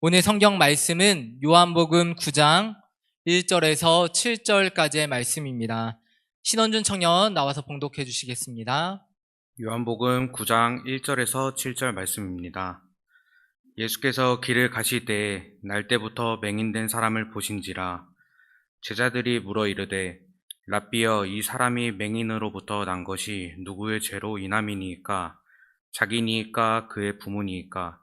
오늘 성경 말씀은 요한복음 9장 1절에서 7절까지의 말씀입니다. 신원준 청년 나와서 봉독해 주시겠습니다. 요한복음 9장 1절에서 7절 말씀입니다. 예수께서 길을 가실 때에 날 때부터 맹인된 사람을 보신지라. 제자들이 물어 이르되 랍비여, 이 사람이 맹인으로부터 난 것이 누구의 죄로 인함이니이까? 자기니이까 그의 부모니이까?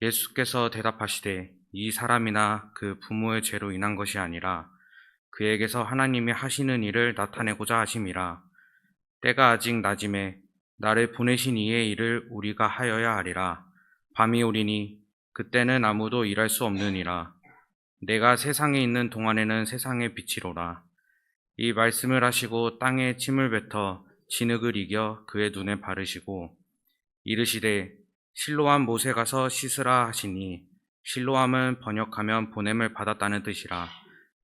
예수께서 대답하시되 이 사람이나 그 부모의 죄로 인한 것이 아니라 그에게서 하나님이 하시는 일을 나타내고자 하심이라. 때가 아직 낮음에 나를 보내신 이의 일을 우리가 하여야 하리라. 밤이 오리니 그때는 아무도 일할 수 없느니라. 내가 세상에 있는 동안에는 세상의 빛이로라. 이 말씀을 하시고 땅에 침을 뱉어 진흙을 이겨 그의 눈에 바르시고 이르시되 실로암 못에 가서 씻으라 하시니, 실로암은 번역하면 보냄을 받았다는 뜻이라.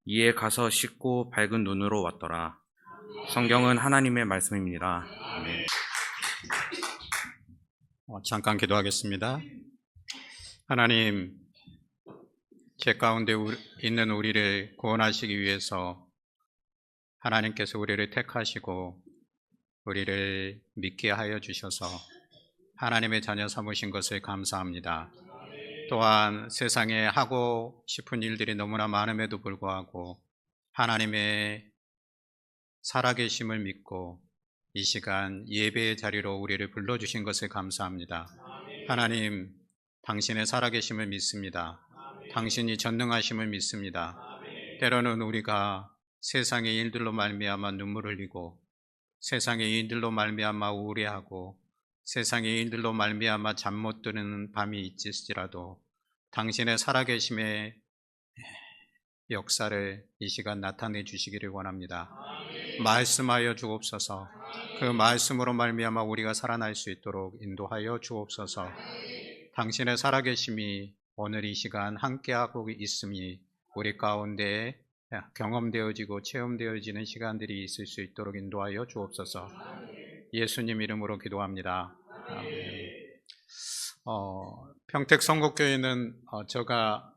이에 가서 씻고 밝은 눈으로 왔더라. 성경은 하나님의 말씀입니다. 아멘. 잠깐 기도하겠습니다. 하나님, 죄 가운데 있는 우리를 구원하시기 위해서 하나님께서 우리를 택하시고 우리를 믿게 하여 주셔서 하나님의 자녀 삼으신 것을 감사합니다. 또한 세상에 하고 싶은 일들이 너무나 많음에도 불구하고 하나님의 살아계심을 믿고 이 시간 예배의 자리로 우리를 불러주신 것을 감사합니다. 하나님, 당신의 살아계심을 믿습니다. 당신이 전능하심을 믿습니다. 때로는 우리가 세상의 일들로 말미암아 눈물을 흘리고 세상의 일들로 말미암아 우울해하고 세상의 일들로 말미암아 잠 못 드는 밤이 있을지라도 당신의 살아계심의 역사를 이 시간 나타내 주시기를 원합니다. 말씀하여 주옵소서. 그 말씀으로 말미암아 우리가 살아날 수 있도록 인도하여 주옵소서. 당신의 살아계심이 오늘 이 시간 함께하고 있음이 우리 가운데 경험되어지고 체험되어지는 시간들이 있을 수 있도록 인도하여 주옵소서. 예수님 이름으로 기도합니다. 평택 선곡교회는 제가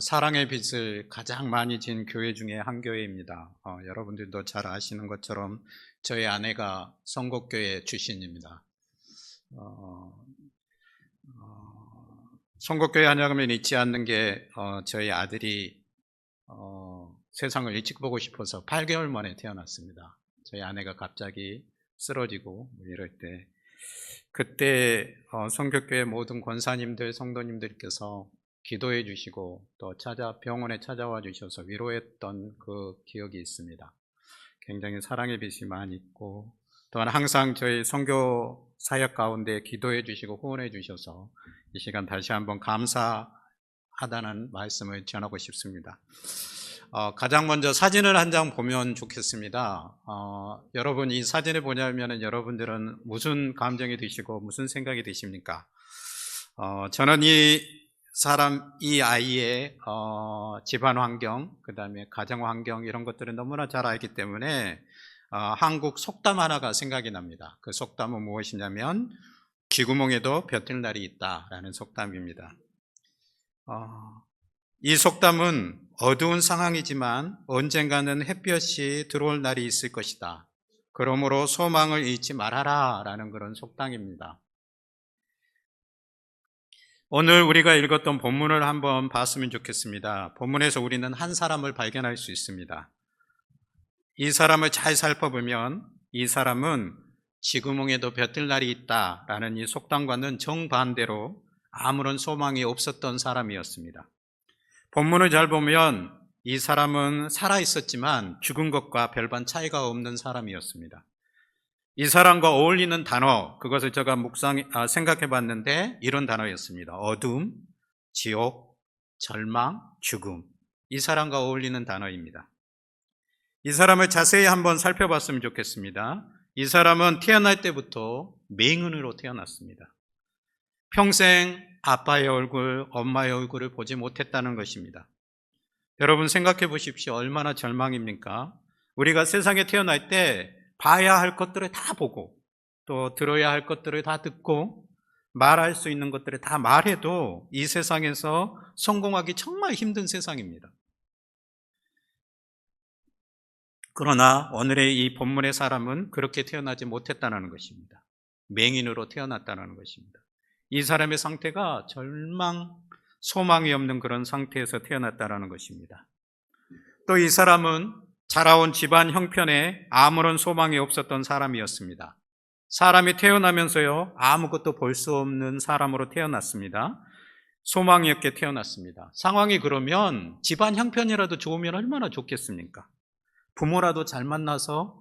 사랑의 빛을 가장 많이 진 교회 중에 한 교회입니다. 여러분들도 잘 아시는 것처럼 저희 아내가 선곡교회 출신입니다. 선곡교회 하냐면 잊지 않는 게 저희 아들이 세상을 일찍 보고 싶어서 8개월 만에 태어났습니다. 저희 아내가 갑자기 쓰러지고 이럴 때 그때 선교교회 모든 권사님들, 성도님들께서 기도해 주시고 또 병원에 찾아와 주셔서 위로했던 그 기억이 있습니다. 굉장히 사랑의 빛이 많이 있고 또한 항상 저희 선교 사역 가운데 기도해 주시고 후원해 주셔서 이 시간 다시 한번 감사하다는 말씀을 전하고 싶습니다. 가장 먼저 사진을 한 장 보면 좋겠습니다. 여러분 이 사진을 보냐면 여러분들은 무슨 감정이 드시고 무슨 생각이 드십니까? 저는 이 아이의 집안 환경, 그 다음에 가정 환경 이런 것들을 너무나 잘 알기 때문에 한국 속담 하나가 생각이 납니다. 그 속담은 무엇이냐면 쥐구멍에도 벼뜰날이 있다라는 속담입니다. 이 속담은 어두운 상황이지만 언젠가는 햇볕이 들어올 날이 있을 것이다. 그러므로 소망을 잃지 말아라 라는 그런 속담입니다. 오늘 우리가 읽었던 본문을 한번 봤으면 좋겠습니다. 본문에서 우리는 한 사람을 발견할 수 있습니다. 이 사람을 잘 살펴보면 이 사람은 쥐구멍에도 벼뜰 날이 있다라는 이 속담과는 정반대로 아무런 소망이 없었던 사람이었습니다. 본문을 잘 보면 이 사람은 살아있었지만 죽은 것과 별반 차이가 없는 사람이었습니다. 이 사람과 어울리는 단어, 그것을 제가 생각해 봤는데 이런 단어였습니다. 어둠, 지옥, 절망, 죽음. 이 사람과 어울리는 단어입니다. 이 사람을 자세히 한번 살펴봤으면 좋겠습니다. 이 사람은 태어날 때부터 맹인으로 태어났습니다. 평생 아빠의 얼굴, 엄마의 얼굴을 보지 못했다는 것입니다. 여러분 생각해 보십시오. 얼마나 절망입니까? 우리가 세상에 태어날 때 봐야 할 것들을 다 보고 또 들어야 할 것들을 다 듣고 말할 수 있는 것들을 다 말해도 이 세상에서 성공하기 정말 힘든 세상입니다. 그러나 오늘의 이 본문의 사람은 그렇게 태어나지 못했다는 것입니다. 맹인으로 태어났다는 것입니다. 이 사람의 상태가 절망, 소망이 없는 그런 상태에서 태어났다는 것입니다. 또 이 사람은 자라온 집안 형편에 아무런 소망이 없었던 사람이었습니다. 사람이 태어나면서요, 아무것도 볼 수 없는 사람으로 태어났습니다. 소망이 없게 태어났습니다. 상황이 그러면 집안 형편이라도 좋으면 얼마나 좋겠습니까? 부모라도 잘 만나서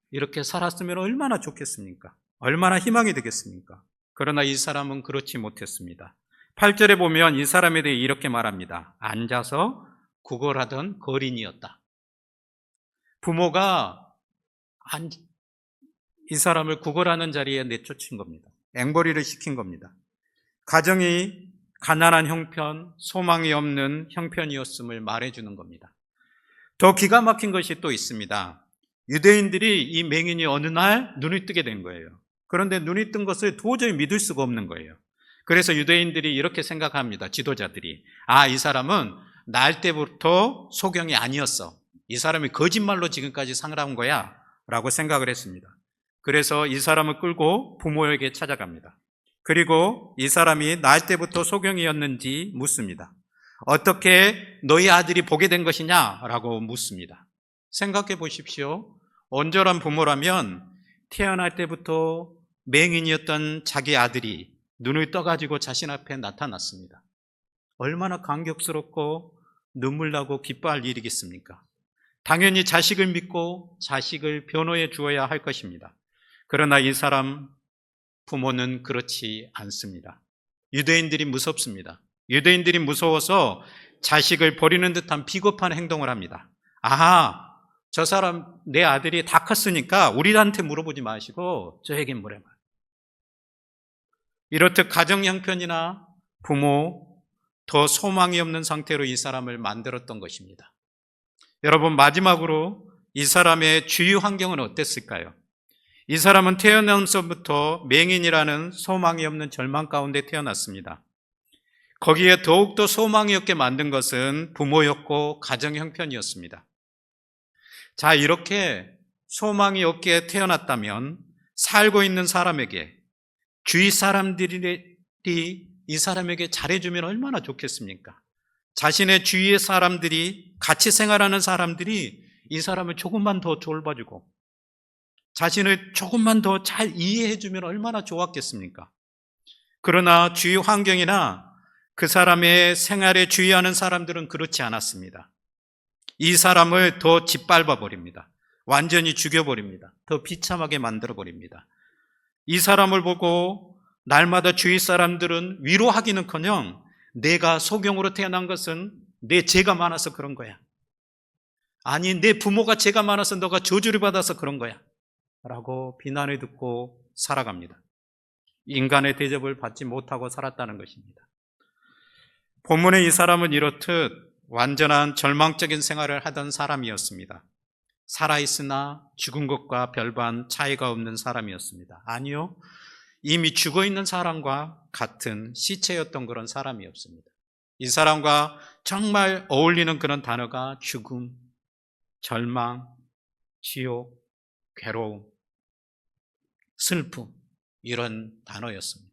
이렇게 살았으면 얼마나 좋겠습니까? 얼마나 희망이 되겠습니까? 그러나 이 사람은 그렇지 못했습니다. 8절에 보면 이 사람에 대해 이렇게 말합니다. 앉아서 구걸하던 거린이었다. 부모가 이 사람을 구걸하는 자리에 내쫓은 겁니다. 앵벌이를 시킨 겁니다. 가정이 가난한 형편, 소망이 없는 형편이었음을 말해주는 겁니다. 더 기가 막힌 것이 또 있습니다. 유대인들이 이 맹인이 어느 날 눈이 뜨게 된 거예요. 그런데 눈이 뜬 것을 도저히 믿을 수가 없는 거예요. 그래서 유대인들이 이렇게 생각합니다. 지도자들이. 이 사람은 날 때부터 소경이 아니었어. 이 사람이 거짓말로 지금까지 살아온 거야 라고 생각을 했습니다. 그래서 이 사람을 끌고 부모에게 찾아갑니다. 그리고 이 사람이 날 때부터 소경이었는지 묻습니다. 어떻게 너희 아들이 보게 된 것이냐? 라고 묻습니다. 생각해 보십시오. 온전한 부모라면 태어날 때부터 맹인이었던 자기 아들이 눈을 떠가지고 자신 앞에 나타났습니다. 얼마나 감격스럽고 눈물 나고 기뻐할 일이겠습니까? 당연히 자식을 믿고 자식을 변호해 주어야 할 것입니다. 그러나 이 사람 부모는 그렇지 않습니다. 유대인들이 무섭습니다. 유대인들이 무서워서 자식을 버리는 듯한 비겁한 행동을 합니다. 저 사람 내 아들이 다 컸으니까 우리한테 물어보지 마시고 저에게 물어봐요. 이렇듯 가정 형편이나 부모, 더 소망이 없는 상태로 이 사람을 만들었던 것입니다. 여러분, 마지막으로 이 사람의 주위 환경은 어땠을까요? 이 사람은 태어나면서부터 맹인이라는 소망이 없는 절망 가운데 태어났습니다. 거기에 더욱더 소망이 없게 만든 것은 부모였고 가정 형편이었습니다. 자, 이렇게 소망이 없게 태어났다면 살고 있는 사람에게, 주위 사람들이 이 사람에게 잘해주면 얼마나 좋겠습니까? 자신의 주위의 사람들이, 같이 생활하는 사람들이 이 사람을 조금만 더 돌봐주고 자신을 조금만 더 잘 이해해주면 얼마나 좋았겠습니까? 그러나 주위 환경이나 그 사람의 생활에 주의하는 사람들은 그렇지 않았습니다. 이 사람을 더 짓밟아 버립니다. 완전히 죽여버립니다. 더 비참하게 만들어버립니다. 이 사람을 보고 날마다 주위 사람들은 위로하기는커녕 내가 소경으로 태어난 것은 내 죄가 많아서 그런 거야. 아니, 내 부모가 죄가 많아서 너가 저주를 받아서 그런 거야 라고 비난을 듣고 살아갑니다. 인간의 대접을 받지 못하고 살았다는 것입니다. 본문의 이 사람은 이렇듯 완전한 절망적인 생활을 하던 사람이었습니다. 살아있으나 죽은 것과 별반 차이가 없는 사람이었습니다. 아니요, 이미 죽어있는 사람과 같은 시체였던 그런 사람이었습니다. 이 사람과 정말 어울리는 그런 단어가 죽음, 절망, 지옥, 괴로움, 슬픔, 이런 단어였습니다.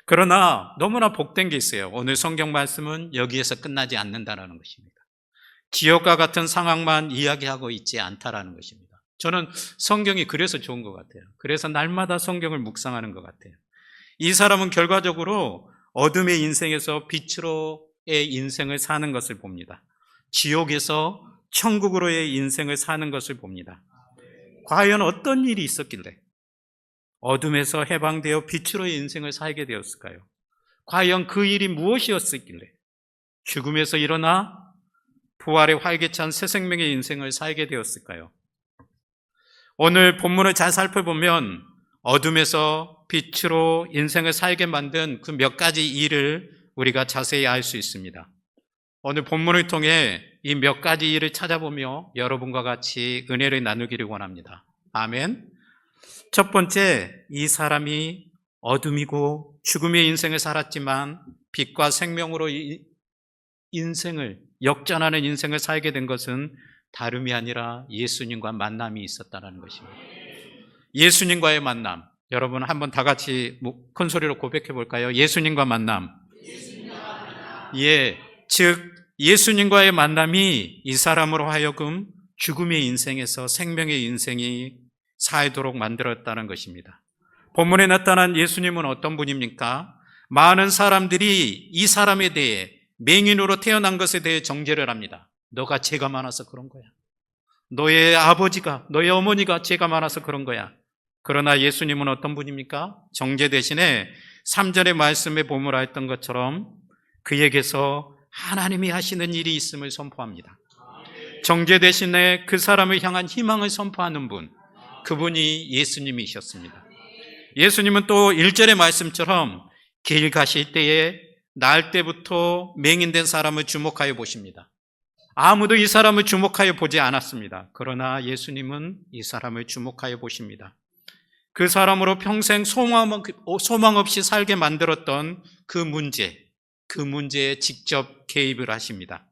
그러나 너무나 복된 게 있어요. 오늘 성경 말씀은 여기에서 끝나지 않는다는 것입니다. 지옥과 같은 상황만 이야기하고 있지 않다라는 것입니다. 저는 성경이 그래서 좋은 것 같아요. 그래서 날마다 성경을 묵상하는 것 같아요. 이 사람은 결과적으로 어둠의 인생에서 빛으로의 인생을 사는 것을 봅니다. 지옥에서 천국으로의 인생을 사는 것을 봅니다. 과연 어떤 일이 있었길래 어둠에서 해방되어 빛으로의 인생을 살게 되었을까요? 과연 그 일이 무엇이었을길래 죽음에서 일어나 부활의 활기찬 새 생명의 인생을 살게 되었을까요? 오늘 본문을 잘 살펴보면 어둠에서 빛으로 인생을 살게 만든 그 몇 가지 일을 우리가 자세히 알 수 있습니다. 오늘 본문을 통해 이 몇 가지 일을 찾아보며 여러분과 같이 은혜를 나누기를 원합니다. 아멘. 첫 번째, 이 사람이 어둠이고 죽음의 인생을 살았지만 빛과 생명으로 인생을 역전하는 인생을 살게 된 것은 다름이 아니라 예수님과 만남이 있었다는 것입니다. 예수님과의 만남, 여러분 한번 다 같이 큰 소리로 고백해 볼까요? 예수님과 만남. 예, 즉 예수님과의 만남이 이 사람으로 하여금 죽음의 인생에서 생명의 인생이 살도록 만들었다는 것입니다. 본문에 나타난 예수님은 어떤 분입니까? 많은 사람들이 이 사람에 대해, 맹인으로 태어난 것에 대해 정죄를 합니다. 너가 죄가 많아서 그런 거야. 너의 아버지가, 너의 어머니가 죄가 많아서 그런 거야. 그러나 예수님은 어떤 분입니까? 정죄 대신에 3절의 말씀에 보물하였던 것처럼 그에게서 하나님이 하시는 일이 있음을 선포합니다. 정죄 대신에 그 사람을 향한 희망을 선포하는 분, 그분이 예수님이셨습니다. 예수님은 또 1절의 말씀처럼 길 가실 때에 날 때부터 맹인된 사람을 주목하여 보십니다. 아무도 이 사람을 주목하여 보지 않았습니다. 그러나 예수님은 이 사람을 주목하여 보십니다. 그 사람으로 평생 소망 없이 살게 만들었던 그 문제에 직접 개입을 하십니다.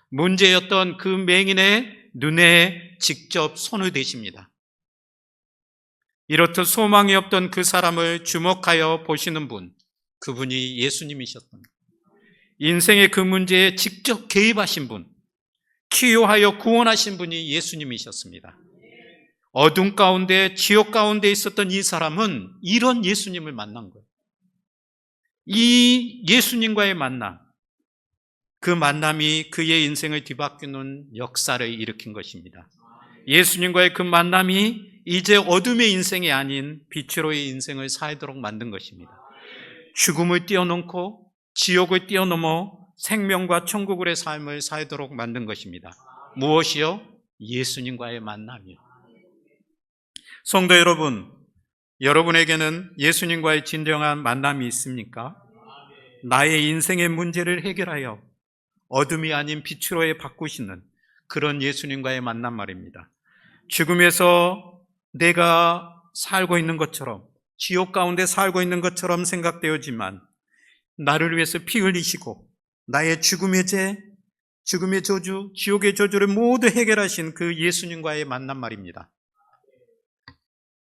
문제였던 그 맹인의 눈에 직접 손을 대십니다. 이렇듯 소망이 없던 그 사람을 주목하여 보시는 분, 그분이 예수님이셨던 것. 인생의 그 문제에 직접 개입하신 분, 치유하여 구원하신 분이 예수님이셨습니다. 어둠 가운데, 지옥 가운데 있었던 이 사람은 이런 예수님을 만난 거예요. 이 예수님과의 만남, 그 만남이 그의 인생을 뒤바꾸는 역사를 일으킨 것입니다. 예수님과의 그 만남이 이제 어둠의 인생이 아닌 빛으로의 인생을 살도록 만든 것입니다. 죽음을 뛰어넘고 지옥을 뛰어넘어 생명과 천국의 삶을 살도록 만든 것입니다. 무엇이요? 예수님과의 만남이요. 성도 여러분, 여러분에게는 예수님과의 진정한 만남이 있습니까? 나의 인생의 문제를 해결하여 어둠이 아닌 빛으로의 바꾸시는 그런 예수님과의 만남 말입니다. 죽음에서 내가 살고 있는 것처럼, 지옥 가운데 살고 있는 것처럼 생각되었지만 나를 위해서 피 흘리시고 나의 죽음의 죄, 죽음의 저주, 지옥의 저주를 모두 해결하신 그 예수님과의 만남 말입니다.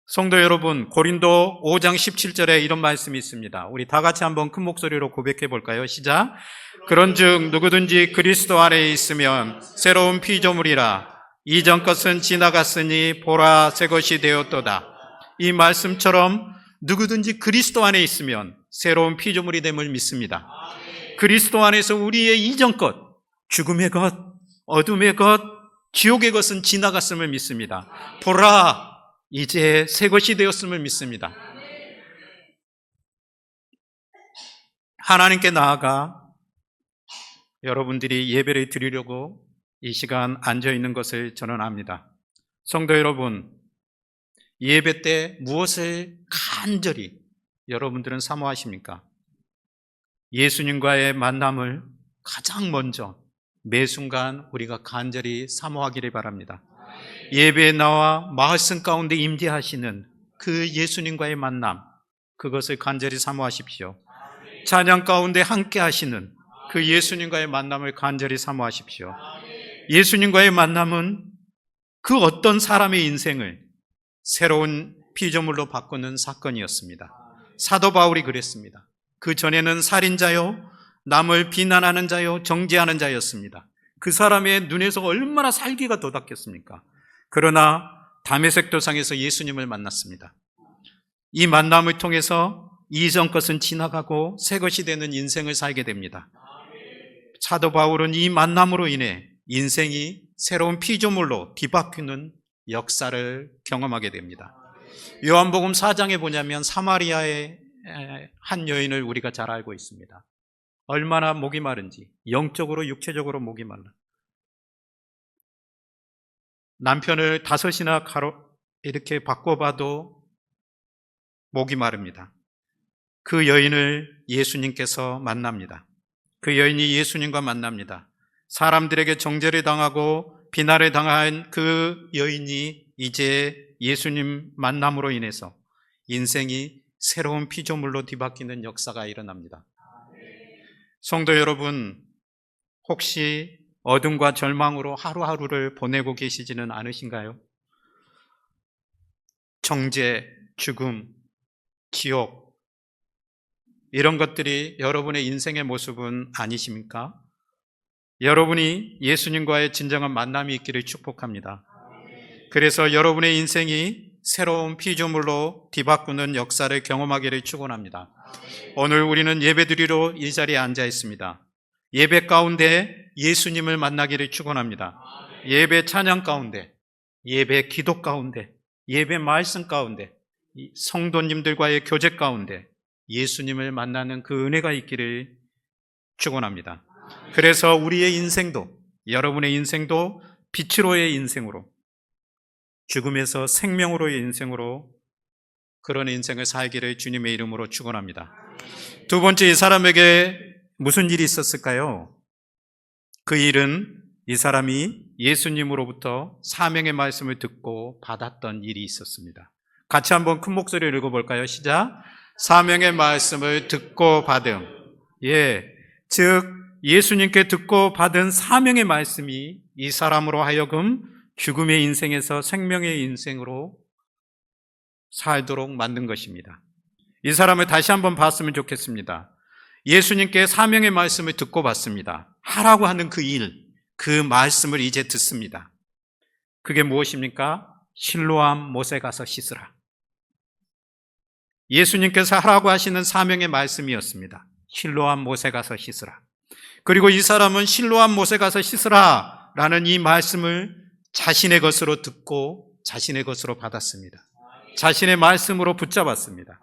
성도 여러분, 고린도 5장 17절에 이런 말씀이 있습니다. 우리 다 같이 한번 큰 목소리로 고백해 볼까요? 시작. 그런즉 누구든지 그리스도 안에 있으면 새로운 피조물이라. 이전 것은 지나갔으니 보라 새 것이 되었도다. 이 말씀처럼 누구든지 그리스도 안에 있으면 새로운 피조물이 됨을 믿습니다. 그리스도 안에서 우리의 이전 것, 죽음의 것, 어둠의 것, 지옥의 것은 지나갔음을 믿습니다. 보라, 이제 새 것이 되었음을 믿습니다. 하나님께 나아가 여러분들이 예배를 드리려고 이 시간 앉아 있는 것을 저는 압니다. 성도 여러분, 예배 때 무엇을 간절히 여러분들은 사모하십니까? 예수님과의 만남을 가장 먼저 매 순간 우리가 간절히 사모하기를 바랍니다. 예배에 나와 말씀 가운데 임재하시는 그 예수님과의 만남, 그것을 간절히 사모하십시오. 찬양 가운데 함께 하시는 그 예수님과의 만남을 간절히 사모하십시오. 예수님과의 만남은 그 어떤 사람의 인생을 새로운 피조물로 바꾸는 사건이었습니다. 사도 바울이 그랬습니다. 그 전에는 살인자요, 남을 비난하는 자요, 정죄하는 자였습니다. 그 사람의 눈에서 얼마나 살기가 돋았겠습니까? 그러나 다메섹 도상에서 예수님을 만났습니다. 이 만남을 통해서 이전 것은 지나가고 새 것이 되는 인생을 살게 됩니다. 사도 바울은 이 만남으로 인해 인생이 새로운 피조물로 뒤바뀌는 역사를 경험하게 됩니다. 요한복음 4장에 보냐면 사마리아의 한 여인을 우리가 잘 알고 있습니다. 얼마나 목이 마른지, 영적으로 육체적으로 목이 말라. 남편을 5이나 이렇게 바꿔봐도 목이 마릅니다. 그 여인을 예수님께서 만납니다. 그 여인이 예수님과 만납니다. 사람들에게 정죄를 당하고 비난을 당한 그 여인이 이제 예수님 만남으로 인해서 인생이 새로운 피조물로 뒤바뀌는 역사가 일어납니다. 성도 여러분, 혹시 어둠과 절망으로 하루하루를 보내고 계시지는 않으신가요? 정죄, 죽음, 지옥, 이런 것들이 여러분의 인생의 모습은 아니십니까? 여러분이 예수님과의 진정한 만남이 있기를 축복합니다. 그래서 여러분의 인생이 새로운 피조물로 뒤바꾸는 역사를 경험하기를 축원합니다. 오늘 우리는 예배드리러 이 자리에 앉아 있습니다. 예배 가운데 예수님을 만나기를 축원합니다. 예배 찬양 가운데, 예배 기도 가운데, 예배 말씀 가운데, 성도님들과의 교제 가운데 예수님을 만나는 그 은혜가 있기를 축원합니다. 그래서 우리의 인생도, 여러분의 인생도 빛으로의 인생으로, 죽음에서 생명으로의 인생으로 그런 인생을 살기를 주님의 이름으로 축원합니다. 두 번째, 이 사람에게 무슨 일이 있었을까요? 그 일은 이 사람이 예수님으로부터 사명의 말씀을 듣고 받았던 일이 있었습니다. 같이 한번 큰 목소리로 읽어볼까요? 시작. 사명의 말씀을 듣고 받음. 즉 예수님께 듣고 받은 사명의 말씀이 이 사람으로 하여금 죽음의 인생에서 생명의 인생으로 살도록 만든 것입니다. 이 사람을 다시 한번 봤으면 좋겠습니다. 예수님께 사명의 말씀을 듣고 받습니다. 하라고 하는 그 일, 그 말씀을 이제 듣습니다. 그게 무엇입니까? 실로암 못에 가서 씻으라. 예수님께서 하라고 하시는 사명의 말씀이었습니다. 실로암 못에 가서 씻으라. 그리고 이 사람은 실로암 못에 가서 씻으라 라는 이 말씀을 자신의 것으로 듣고 자신의 것으로 받았습니다. 자신의 말씀으로 붙잡았습니다.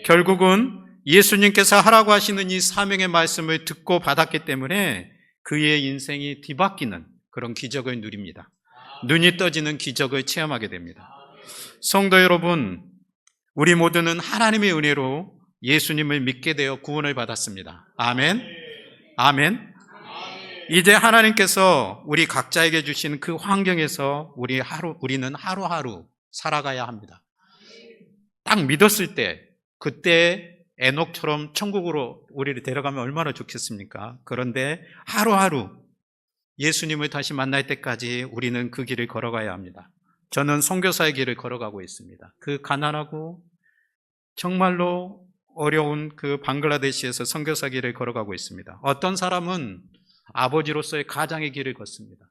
결국은 예수님께서 하라고 하시는 이 사명의 말씀을 듣고 받았기 때문에 그의 인생이 뒤바뀌는 그런 기적을 누립니다. 눈이 떠지는 기적을 체험하게 됩니다. 성도 여러분, 우리 모두는 하나님의 은혜로 예수님을 믿게 되어 구원을 받았습니다. 아멘. 아멘. 이제 하나님께서 우리 각자에게 주신 그 환경에서 우리는 하루하루 살아가야 합니다. 딱 믿었을 때, 그때 에녹처럼 천국으로 우리를 데려가면 얼마나 좋겠습니까? 그런데 하루하루 예수님을 다시 만날 때까지 우리는 그 길을 걸어가야 합니다. 저는 선교사의 길을 걸어가고 있습니다. 그 가난하고 정말로 어려운 그 방글라데시에서 선교사 길을 걸어가고 있습니다. 어떤 사람은 아버지로서의 가장의 길을 걷습니다.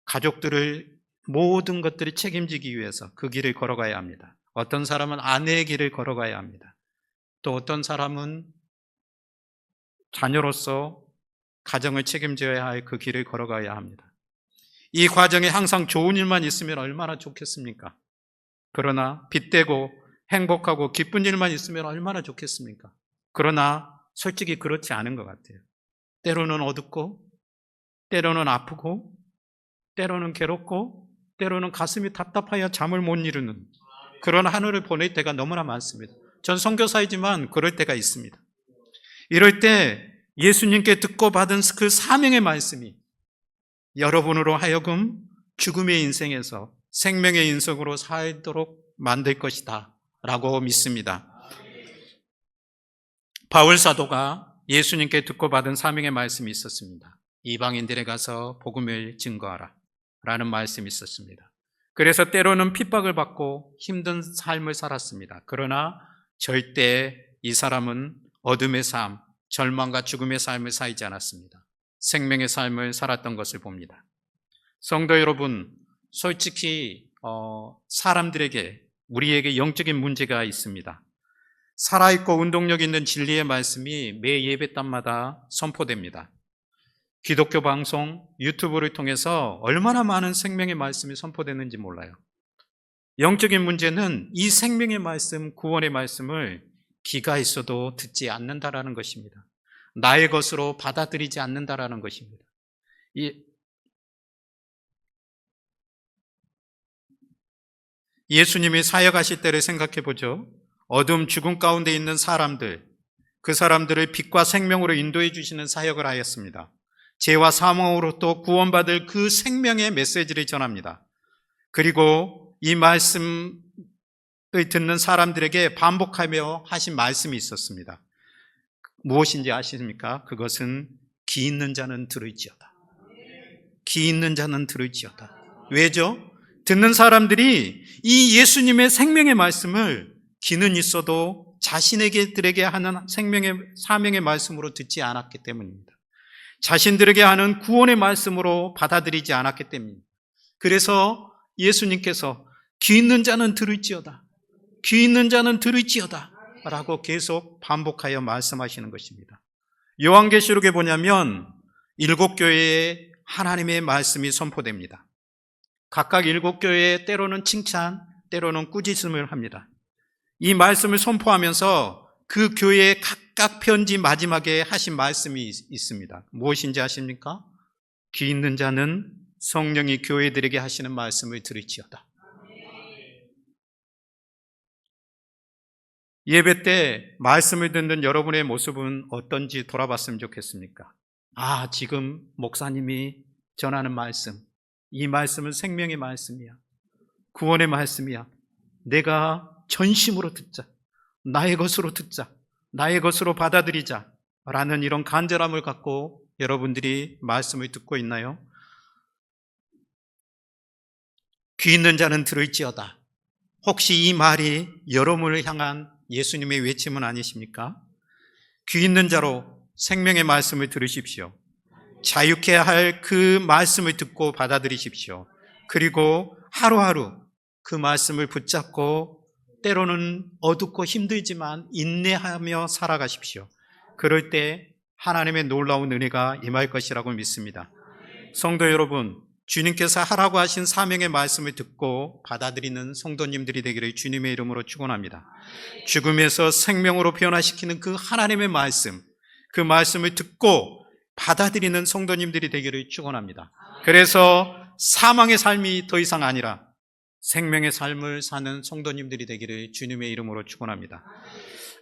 가족들을 모든 것들을 책임지기 위해서 그 길을 걸어가야 합니다. 어떤 사람은 아내의 길을 걸어가야 합니다. 또 어떤 사람은 자녀로서 가정을 책임져야 할 그 길을 걸어가야 합니다. 이 과정에 항상 좋은 일만 있으면 얼마나 좋겠습니까? 그러나 빗대고 행복하고 기쁜 일만 있으면 얼마나 좋겠습니까? 그러나 솔직히 그렇지 않은 것 같아요. 때로는 어둡고, 때로는 아프고, 때로는 괴롭고, 때로는 가슴이 답답하여 잠을 못 이루는 그런 하루를 보낼 때가 너무나 많습니다. 전 선교사이지만 그럴 때가 있습니다. 이럴 때 예수님께 듣고 받은 그 사명의 말씀이 여러분으로 하여금 죽음의 인생에서 생명의 인생으로 살도록 만들 것이다 라고 믿습니다. 바울 사도가 예수님께 듣고 받은 사명의 말씀이 있었습니다. 이방인들에 가서 복음을 증거하라 라는 말씀이 있었습니다. 그래서 때로는 핍박을 받고 힘든 삶을 살았습니다. 그러나 절대 이 사람은 어둠의 삶, 절망과 죽음의 삶을 살지 않았습니다. 생명의 삶을 살았던 것을 봅니다. 성도 여러분, 솔직히 사람들에게, 우리에게 영적인 문제가 있습니다. 살아있고 운동력 있는 진리의 말씀이 매 예배 때마다 선포됩니다. 기독교 방송, 유튜브를 통해서 얼마나 많은 생명의 말씀이 선포되는지 몰라요. 영적인 문제는 이 생명의 말씀, 구원의 말씀을 귀가 있어도 듣지 않는다라는 것입니다. 나의 것으로 받아들이지 않는다라는 것입니다. 예수님이 사역하실 때를 생각해 보죠. 어둠, 죽음 가운데 있는 사람들, 그 사람들을 빛과 생명으로 인도해 주시는 사역을 하였습니다. 죄와 사망으로 또 구원받을 그 생명의 메시지를 전합니다. 그리고 이 말씀 듣는 사람들에게 반복하며 하신 말씀이 있었습니다. 무엇인지 아십니까? 그것은 귀 있는 자는 들을지어다. 귀 있는 자는 들을지어다. 왜죠? 듣는 사람들이 이 예수님의 생명의 말씀을 귀는 있어도 자신에게들에게 하는 생명의 사명의 말씀으로 듣지 않았기 때문입니다. 자신들에게 하는 구원의 말씀으로 받아들이지 않았기 때문입니다. 그래서 예수님께서 귀 있는 자는 들을지어다. 귀 있는 자는 들을지어다. 라고 계속 반복하여 말씀하시는 것입니다. 요한계시록에 보냐면 7교회에 하나님의 말씀이 선포됩니다. 각각 7교회에 때로는 칭찬, 때로는 꾸짖음을 합니다. 이 말씀을 선포하면서 그 교회의 각각 편지 마지막에 하신 말씀이 있습니다. 무엇인지 아십니까? 귀 있는 자는 성령이 교회들에게 하시는 말씀을 들을지어다. 예배 때 말씀을 듣는 여러분의 모습은 어떤지 돌아봤으면 좋겠습니까? 지금 목사님이 전하는 말씀, 이 말씀은 생명의 말씀이야. 구원의 말씀이야. 내가 전심으로 듣자. 나의 것으로 듣자. 나의 것으로 받아들이자. 라는 이런 간절함을 갖고 여러분들이 말씀을 듣고 있나요? 귀 있는 자는 들을지어다. 혹시 이 말이 여러분을 향한 예수님의 외침은 아니십니까? 귀 있는 자로 생명의 말씀을 들으십시오. 자유케 할 그 말씀을 듣고 받아들이십시오. 그리고 하루하루 그 말씀을 붙잡고 때로는 어둡고 힘들지만 인내하며 살아가십시오. 그럴 때 하나님의 놀라운 은혜가 임할 것이라고 믿습니다. 성도 여러분, 주님께서 하라고 하신 사명의 말씀을 듣고 받아들이는 성도님들이 되기를 주님의 이름으로 축원합니다. 죽음에서 생명으로 변화시키는 그 하나님의 말씀, 그 말씀을 듣고 받아들이는 성도님들이 되기를 축원합니다. 그래서 사망의 삶이 더 이상 아니라 생명의 삶을 사는 성도님들이 되기를 주님의 이름으로 축원합니다.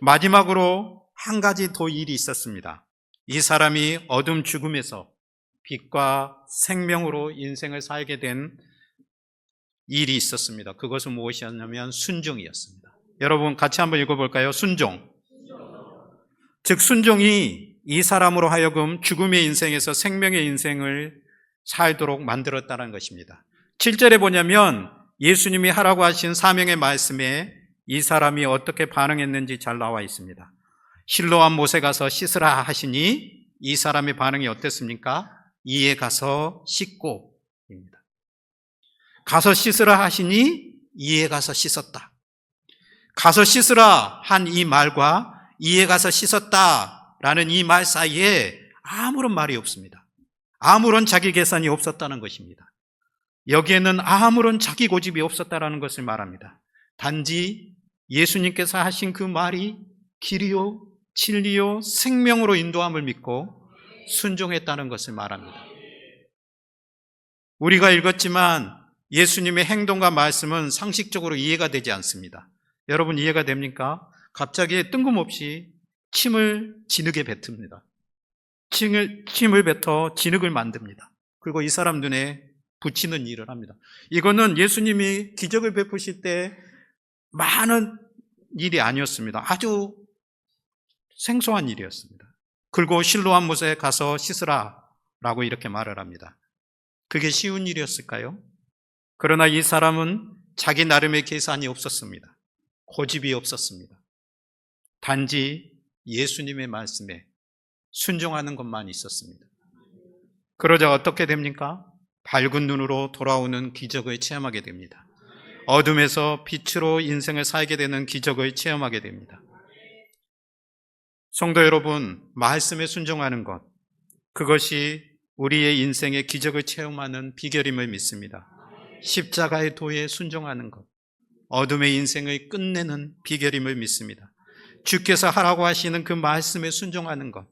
마지막으로 한 가지 더 일이 있었습니다. 이 사람이 어둠 죽음에서 빛과 생명으로 인생을 살게 된 일이 있었습니다. 그것은 무엇이었냐면 순종이었습니다. 여러분 같이 한번 읽어볼까요? 순종. 즉 순종이 이 사람으로 하여금 죽음의 인생에서 생명의 인생을 살도록 만들었다는 것입니다. 7절에 보냐면 예수님이 하라고 하신 사명의 말씀에 이 사람이 어떻게 반응했는지 잘 나와 있습니다. 실로암 못에 가서 씻으라 하시니 이 사람의 반응이 어땠습니까? 이에 가서 씻고 입니다. 가서 씻으라 하시니 이에 가서 씻었다. 가서 씻으라 한 이 말과 이에 가서 씻었다라는 이 말 사이에 아무런 말이 없습니다. 아무런 자기 계산이 없었다는 것입니다. 여기에는 아무런 자기 고집이 없었다라는 것을 말합니다. 단지 예수님께서 하신 그 말이 길이요 진리요 생명으로 인도함을 믿고 순종했다는 것을 말합니다. 우리가 읽었지만 예수님의 행동과 말씀은 상식적으로 이해가 되지 않습니다. 여러분 이해가 됩니까? 갑자기 뜬금없이 침을 진흙에 뱉습니다. 침을 뱉어 진흙을 만듭니다. 그리고 이 사람 눈에 붙이는 일을 합니다. 이거는 예수님이 기적을 베푸실 때 많은 일이 아니었습니다. 아주 생소한 일이었습니다. 그리고 실로암 못에 가서 씻으라 라고 이렇게 말을 합니다. 그게 쉬운 일이었을까요? 그러나 이 사람은 자기 나름의 계산이 없었습니다. 고집이 없었습니다. 단지 예수님의 말씀에 순종하는 것만 있었습니다. 그러자 어떻게 됩니까? 밝은 눈으로 돌아오는 기적을 체험하게 됩니다. 어둠에서 빛으로 인생을 살게 되는 기적을 체험하게 됩니다. 성도 여러분, 말씀에 순종하는 것, 그것이 우리의 인생의 기적을 체험하는 비결임을 믿습니다. 십자가의 도에 순종하는 것, 어둠의 인생을 끝내는 비결임을 믿습니다. 주께서 하라고 하시는 그 말씀에 순종하는 것,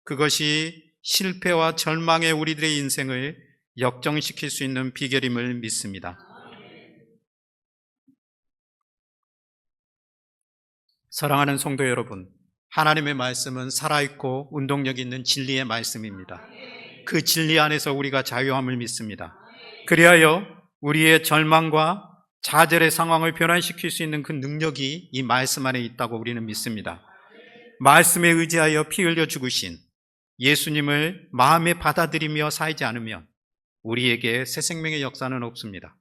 그것이 실패와 절망의 우리들의 인생을 역정시킬 수 있는 비결임을 믿습니다. 사랑하는 성도 여러분, 하나님의 말씀은 살아있고 운동력 있는 진리의 말씀입니다. 그 진리 안에서 우리가 자유함을 믿습니다. 그리하여 우리의 절망과 좌절의 상황을 변화시킬 수 있는 그 능력이 이 말씀 안에 있다고 우리는 믿습니다. 말씀에 의지하여 피 흘려 죽으신 예수님을 마음에 받아들이며 살지 않으면 우리에게 새 생명의 역사는 없습니다.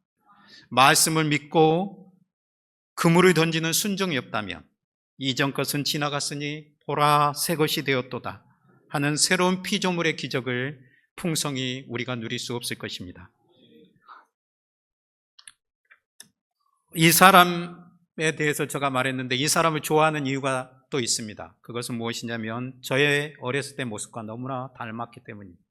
말씀을 믿고 그물을 던지는 순종이 없다면 이전 것은 지나갔으니 보라 새 것이 되었도다 하는 새로운 피조물의 기적을 풍성히 우리가 누릴 수 없을 것입니다. 이 사람에 대해서 제가 말했는데 이 사람을 좋아하는 이유가 또 있습니다. 그것은 무엇이냐면 저의 어렸을 때 모습과 너무나 닮았기 때문입니다.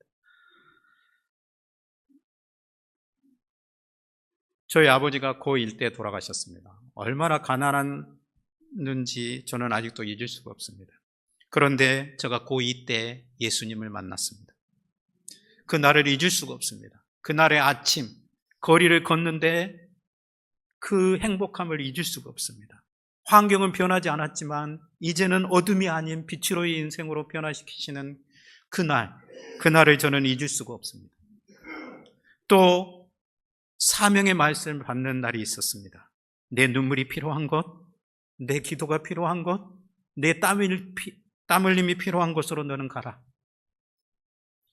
저희 아버지가 고1 때 돌아가셨습니다. 얼마나 가난했는지 저는 아직도 잊을 수가 없습니다. 그런데 제가 고2 때 예수님을 만났습니다. 그날을 잊을 수가 없습니다. 그날의 아침 거리를 걷는데 그 행복함을 잊을 수가 없습니다. 환경은 변하지 않았지만 이제는 어둠이 아닌 빛으로의 인생으로 변화시키시는 그날을 저는 잊을 수가 없습니다. 또 사명의 말씀을 받는 날이 있었습니다. 내 눈물이 필요한 것, 내 기도가 필요한 것, 내 땀 흘림이 필요한 곳으로 너는 가라.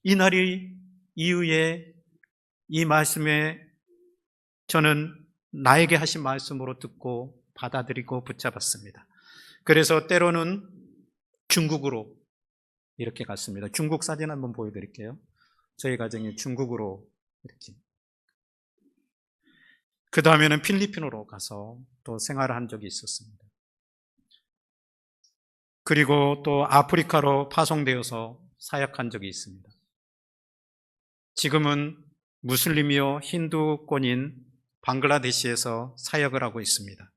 이 날이 이후에 이 말씀에 저는 나에게 하신 말씀으로 듣고 받아들이고 붙잡았습니다. 그래서 때로는 중국으로 이렇게 갔습니다. 중국 사진 한번 보여드릴게요. 저희 가정이 중국으로 이렇게. 그 다음에는 필리핀으로 가서 또 생활을 한 적이 있었습니다. 그리고 또 아프리카로 파송되어서 사역한 적이 있습니다. 지금은 무슬림이요 힌두권인 방글라데시에서 사역을 하고 있습니다.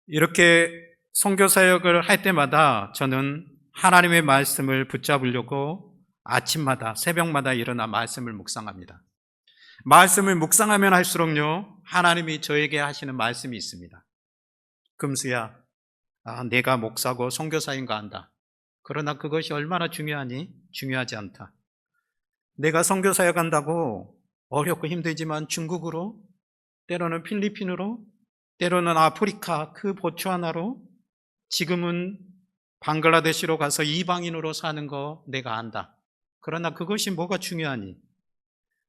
이렇게 선교 사역을 할 때마다 저는 하나님의 말씀을 붙잡으려고 아침마다 새벽마다 일어나 말씀을 묵상합니다. 말씀을 묵상하면 할수록요 하나님이 저에게 하시는 말씀이 있습니다. 금수야, 내가 목사고 선교사인가 한다. 그러나 그것이 얼마나 중요하니? 중요하지 않다. 내가 선교 사역한다고 어렵고 힘들지만 중국으로, 때로는 필리핀으로, 때로는 아프리카 그 보츠와나로, 지금은 방글라데시로 가서 이방인으로 사는 거 내가 안다. 그러나 그것이 뭐가 중요하니?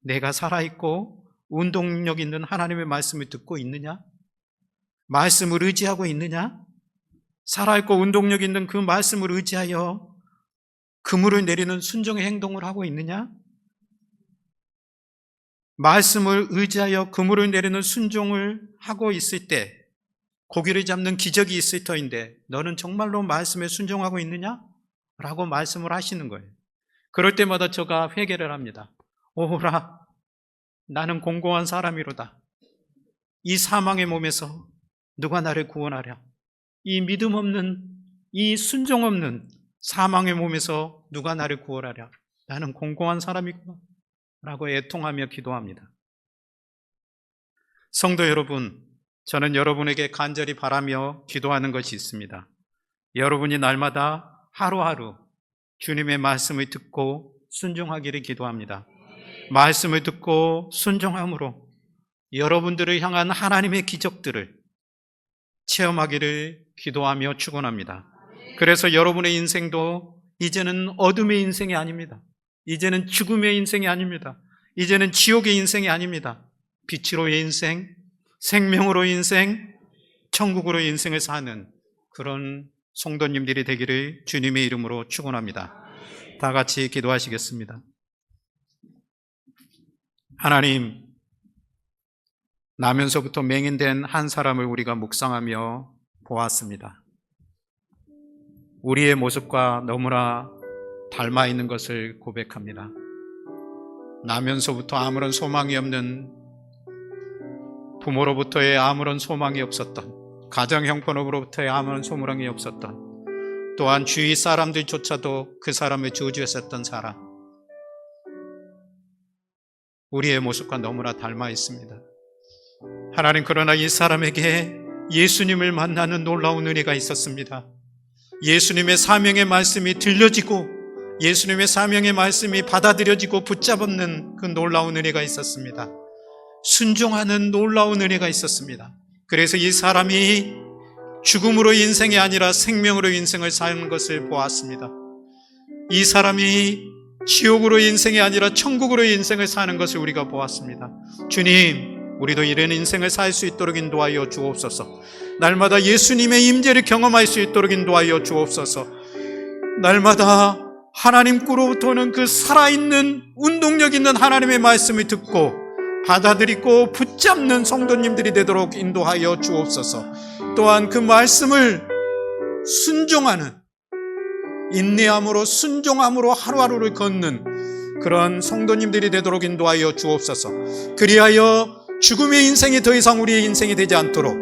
내가 살아있고 운동력 있는 하나님의 말씀을 듣고 있느냐? 말씀을 의지하고 있느냐? 살아있고 운동력 있는 그 말씀을 의지하여 그물을 내리는 순종의 행동을 하고 있느냐? 말씀을 의지하여 그물을 내리는 순종을 하고 있을 때 고기를 잡는 기적이 있을 터인데 너는 정말로 말씀에 순종하고 있느냐? 라고 말씀을 하시는 거예요. 그럴 때마다 제가 회개를 합니다. 오라, 나는 공고한 사람이로다. 이 사망의 몸에서 누가 나를 구원하랴? 이 믿음 없는, 이 순종 없는 사망의 몸에서 누가 나를 구원하랴? 나는 공고한 사람이구나 라고 애통하며 기도합니다. 성도 여러분, 저는 여러분에게 간절히 바라며 기도하는 것이 있습니다. 여러분이 날마다 하루하루 주님의 말씀을 듣고 순종하기를 기도합니다. 말씀을 듣고 순종함으로 여러분들을 향한 하나님의 기적들을 체험하기를 기도하며 축원합니다. 그래서 여러분의 인생도 이제는 어둠의 인생이 아닙니다. 이제는 죽음의 인생이 아닙니다. 이제는 지옥의 인생이 아닙니다. 빛으로의 인생, 생명으로의 인생, 천국으로의 인생을 사는 그런 성도님들이 되기를 주님의 이름으로 축원합니다. 다 같이 기도하시겠습니다. 하나님, 나면서부터 맹인된 한 사람을 우리가 묵상하며 보았습니다. 우리의 모습과 너무나 닮아 있는 것을 고백합니다. 나면서부터 아무런 소망이 없는, 부모로부터의 아무런 소망이 없었던, 가정 형편으로부터의 아무런 소망이 없었던, 또한 주위 사람들조차도 그 사람을 저주했었던 사람, 우리의 모습과 너무나 닮아 있습니다. 하나님, 그러나 이 사람에게 예수님을 만나는 놀라운 은혜가 있었습니다. 예수님의 사명의 말씀이 들려지고 예수님의 사명의 말씀이 받아들여지고 붙잡는 그 놀라운 은혜가 있었습니다. 순종하는 놀라운 은혜가 있었습니다. 그래서 이 사람이 죽음으로 인생이 아니라 생명으로 인생을 사는 것을 보았습니다. 이 사람이 지옥으로 인생이 아니라 천국으로 인생을 사는 것을 우리가 보았습니다. 주님, 우리도 이런 인생을 살 수 있도록 인도하여 주옵소서. 날마다 예수님의 임재를 경험할 수 있도록 인도하여 주옵소서. 날마다 하나님 꾸로부터는 그 살아있는 운동력 있는 하나님의 말씀을 듣고 받아들이고 붙잡는 성도님들이 되도록 인도하여 주옵소서. 또한 그 말씀을 순종하는, 인내함으로 순종함으로 하루하루를 걷는 그런 성도님들이 되도록 인도하여 주옵소서. 그리하여 죽음의 인생이 더 이상 우리의 인생이 되지 않도록,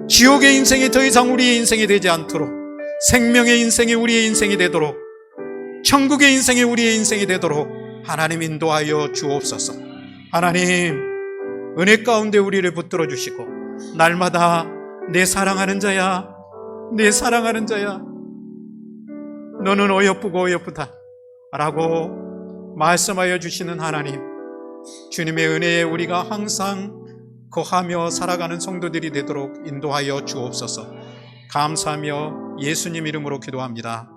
지옥의 인생이 더 이상 우리의 인생이 되지 않도록, 생명의 인생이 우리의 인생이 되도록, 천국의 인생이 우리의 인생이 되도록 하나님 인도하여 주옵소서. 하나님, 은혜 가운데 우리를 붙들어 주시고 날마다 내 사랑하는 자야, 내 사랑하는 자야, 너는 어여쁘고 어여쁘다 라고 말씀하여 주시는 하나님, 주님의 은혜에 우리가 항상 거하며 살아가는 성도들이 되도록 인도하여 주옵소서. 감사하며 예수님 이름으로 기도합니다.